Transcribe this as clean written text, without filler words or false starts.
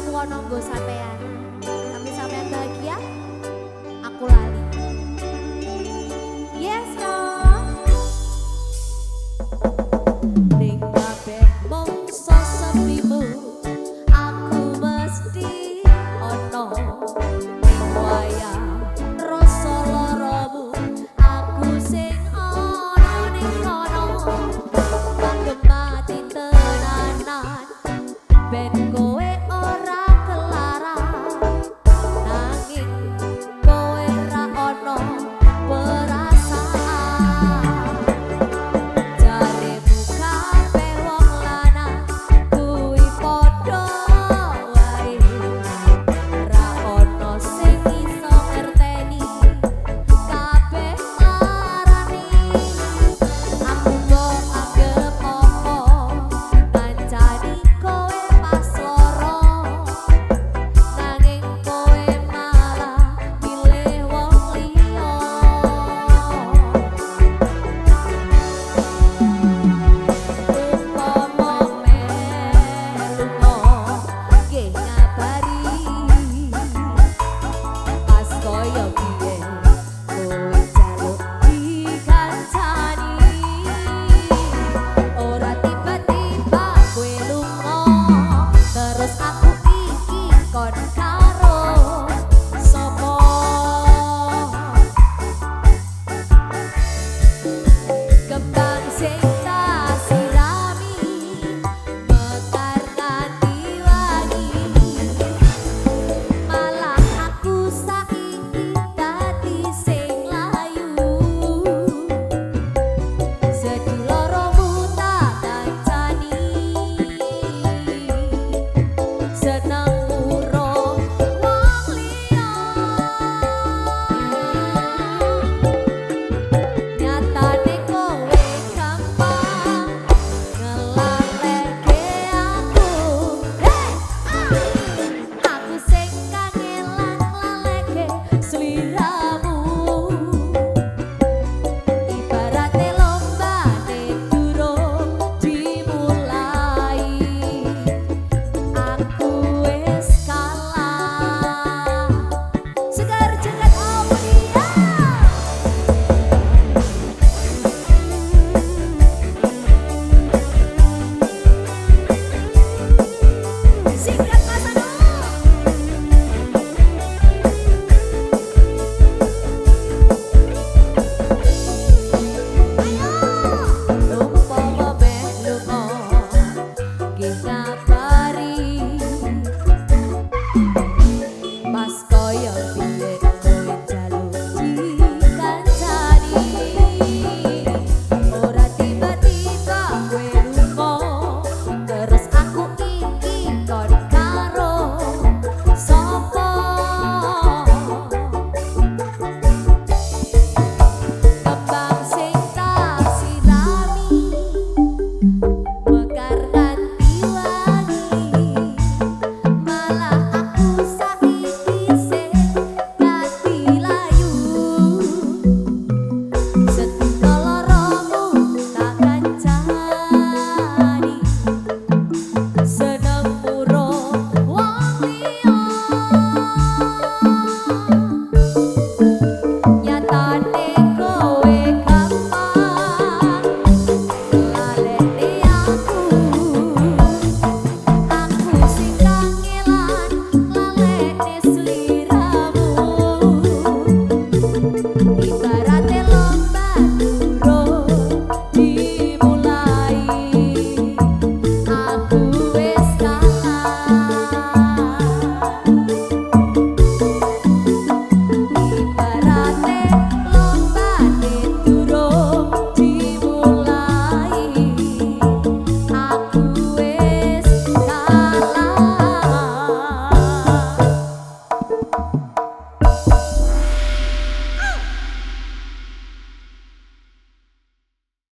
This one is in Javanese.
aku ono nggo sampean. Tapi sampean bahagia, aku lali. Yes, no. Ning kabeh mongso sepimu, aku mesti ono. Ning wayah rasa loromu, aku sing ono ning kono. Panggemati tenanan, ben kowe ora kelaran. Nanging kowe ra ono perasaan. Jaremu kabeh wong lanang kuwi padha wae. Ra ono sing iso ngerteni kabeh larane. Aku kok anggap apa ngancani kowe pas loro. Nanging kowe malah milih wong liya. Umpama melungo nggih ngabari pas koyo biyen kowe jaluk dikancani. Ora tiba-tiba kowe lunga terus aku iki kon karo sapa. Kembang sing tak sirami mekar nganti wangi. Malah aku saiki dadi sing layu. Sedih loromu tak kancani, seneng urung wong liya. Nyatane kowe gampang ngelaleke aku. Aku sing kangelan nglaleke sliramu. Ibarate lombane durung dimulai, aku wis kalah. Segar jerat Aulia. Singkat Mas Anu. Umpama melungo nggih ngabari pas koyo biyen kowe jaluk dikancani.